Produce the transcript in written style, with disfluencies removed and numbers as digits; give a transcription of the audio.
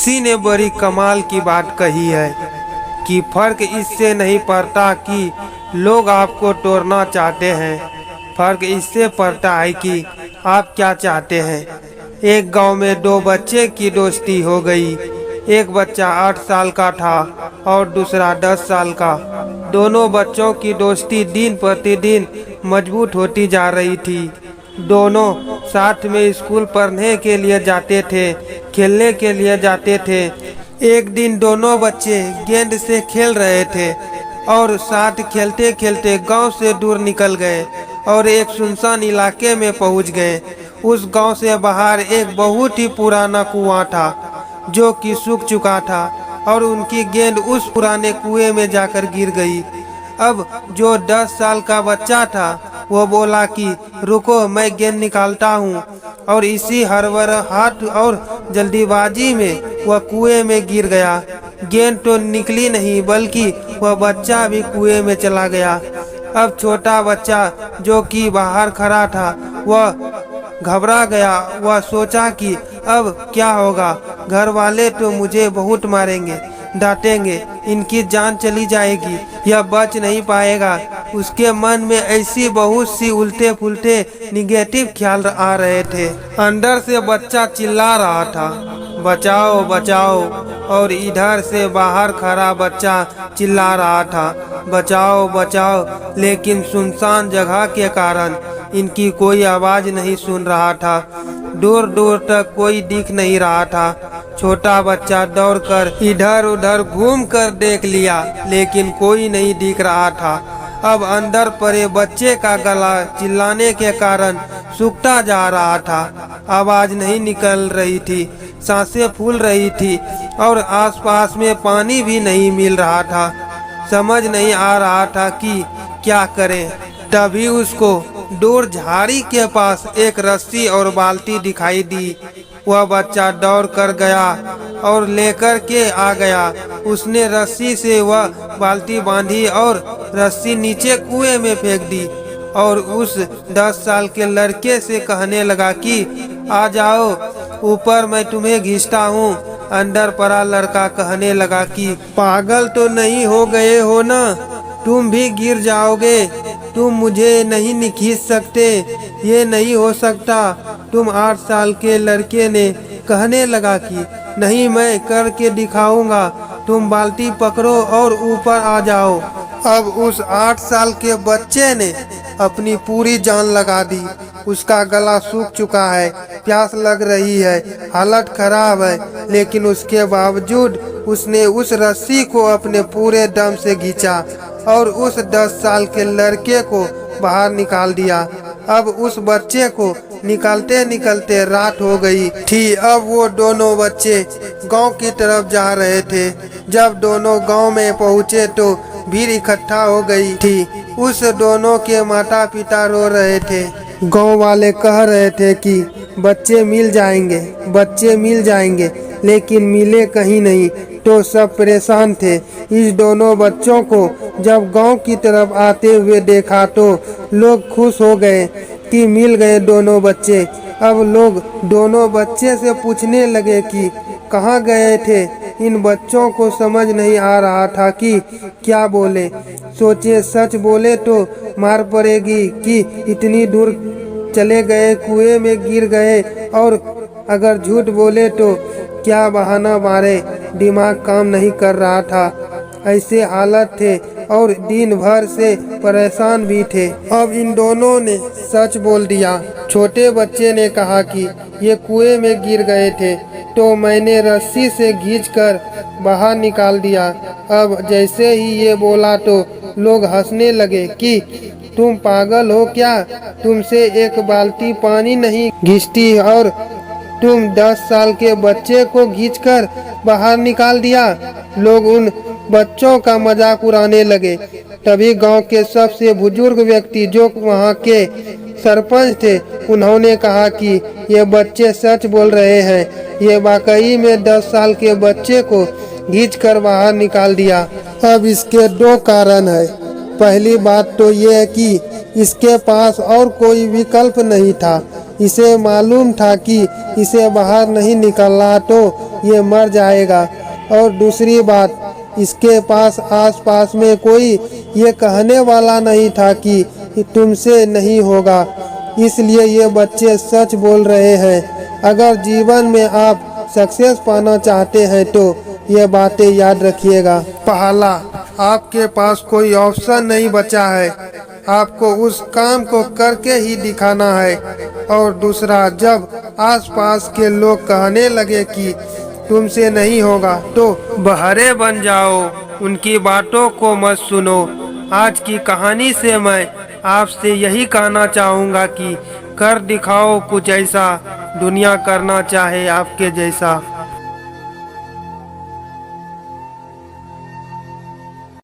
किसी ने बड़ी कमाल की बात कही है कि फर्क इससे नहीं पड़ता कि लोग आपको तोड़ना चाहते हैं, फर्क इससे पड़ता है कि आप क्या चाहते हैं। एक गांव में दो बच्चे की दोस्ती हो गई। एक बच्चा 8 साल का था और दूसरा 10 साल का। दोनों बच्चों की दोस्ती दिन प्रतिदिन मजबूत होती जा रही थी। दोनों साथ में स्कूल पढ़ने के लिए जाते थे, खेलने के लिए जाते थे। एक दिन दोनों बच्चे गेंद से खेल रहे थे और साथ खेलते खेलते गांव से दूर निकल गए और एक सुनसान इलाके में पहुंच गए। उस गांव से बाहर एक बहुत ही पुराना कुआं था जो कि सूख चुका था और उनकी गेंद उस पुराने कुएं में जाकर गिर गई। अब जो 10 साल का बच्चा था वो बोला कि रुको, मैं गेंद निकालता हूँ, और इसी हड़बड़ाहट और जल्दीबाजी में वह कुएं में गिर गया। गेंद तो निकली नहीं बल्कि वह बच्चा भी कुएं में चला गया। अब छोटा बच्चा जो कि बाहर खड़ा था वह घबरा गया। वह सोचा कि अब क्या होगा, घर वाले तो मुझे बहुत मारेंगे, डांटेंगे, इनकी जान चली जाएगी, यह बच नहीं पाएगा। उसके मन में ऐसी बहुत सी उल्टे पुल्टे निगेटिव ख्याल आ रहे थे। अंदर से बच्चा चिल्ला रहा था, बचाओ बचाओ, और इधर से बाहर खड़ा बच्चा चिल्ला रहा था, बचाओ बचाओ, लेकिन सुनसान जगह के कारण इनकी कोई आवाज नहीं सुन रहा था। दूर दूर तक कोई दिख नहीं रहा था। छोटा बच्चा दौड़कर इधर उधर घूम कर देख लिया लेकिन कोई नहीं दिख रहा था। अब अंदर पड़े बच्चे का गला चिल्लाने के कारण सूखता जा रहा था। आवाज नहीं निकल रही थी, सांसें फूल रही थी और आसपास में पानी भी नहीं मिल रहा था। समझ नहीं आ रहा था कि क्या करें। तभी उसको दूर झाड़ी के पास एक रस्सी और बाल्टी दिखाई दी। वह बच्चा दौड़ कर गया और लेकर के आ गया। उसने रस्सी से वह बाल्टी बांधी और रस्सी नीचे कुएं में फेंक दी और उस 10 साल के लड़के से कहने लगा कि आ जाओ ऊपर, मैं तुम्हें खींचता हूँ। अंदर पड़ा लड़का कहने लगा कि पागल तो नहीं हो गए हो ना, तुम भी गिर जाओगे, तुम मुझे नहीं खींच सकते, ये नहीं हो सकता। तुम 8 साल के लड़के ने कहने लगा कि नहीं, मैं करके दिखाऊंगा, तुम बाल्टी पकड़ो और ऊपर आ जाओ। अब उस 8 साल के बच्चे ने अपनी पूरी जान लगा दी। उसका गला सूख चुका है, प्यास लग रही है, हालत खराब है, लेकिन उसके बावजूद उसने उस रस्सी को अपने पूरे दम से खींचा और उस 10 साल के लड़के को बाहर निकाल दिया। अब उस बच्चे को निकलते निकलते रात हो गई थी। अब वो दोनों बच्चे गांव की तरफ जा रहे थे। जब दोनों गांव में पहुंचे तो भीड़ इकट्ठा हो गई थी। उस दोनों के माता पिता रो रहे थे। गांव वाले कह रहे थे कि बच्चे मिल जाएंगे, बच्चे मिल जाएंगे, लेकिन मिले कहीं नहीं। तो सब परेशान थे। इस दोनों बच्चों को जब गांव की तरफ आते हुए देखा तो लोग खुश हो गए कि मिल गए दोनों बच्चे। अब लोग दोनों बच्चे से पूछने लगे कि कहाँ गए थे। इन बच्चों को समझ नहीं आ रहा था कि क्या बोले। सोचे सच बोले तो मार पड़ेगी कि इतनी दूर चले गए, कुएं में गिर गए, और अगर झूठ बोले तो क्या बहाना मारे। दिमाग काम नहीं कर रहा था। ऐसे हालत थे और दिन भर से परेशान भी थे। अब इन दोनों ने सच बोल दिया। छोटे बच्चे ने कहा कि ये कुएं में गिर गए थे तो मैंने रस्सी से खींचकर बाहर निकाल दिया। अब जैसे ही ये बोला तो लोग हंसने लगे कि तुम पागल हो क्या, तुमसे एक बाल्टी पानी नहीं खींचती और तुम 10 साल के बच्चे को खींचकर बाहर निकाल दिया। लोग उन बच्चों का मजाक उड़ाने लगे। तभी गांव के सबसे बुजुर्ग व्यक्ति जो वहां के सरपंच थे, उन्होंने कहा कि ये बच्चे सच बोल रहे हैं, ये वाकई में 10 साल के बच्चे को खींचकर बाहर निकाल दिया। अब इसके 2 कारण है। पहली बात तो ये है कि इसके पास और कोई विकल्प नहीं था। इसे मालूम था कि इसे बाहर नहीं निकलना तो ये मर जाएगा। और दूसरी बात, इसके पास आसपास में कोई ये कहने वाला नहीं था कि तुमसे नहीं होगा। इसलिए ये बच्चे सच बोल रहे हैं। अगर जीवन में आप सक्सेस पाना चाहते हैं तो ये बातें याद रखिएगा। पहला, आपके पास कोई ऑप्शन नहीं बचा है, आपको उस काम को करके ही दिखाना है। और दूसरा, जब आसपास के लोग कहने लगे कि तुमसे नहीं होगा तो बहरे बन जाओ, उनकी बातों को मत सुनो। आज की कहानी से मैं आपसे यही कहना चाहूँगा कि कर दिखाओ कुछ ऐसा दुनिया करना चाहे आपके जैसा।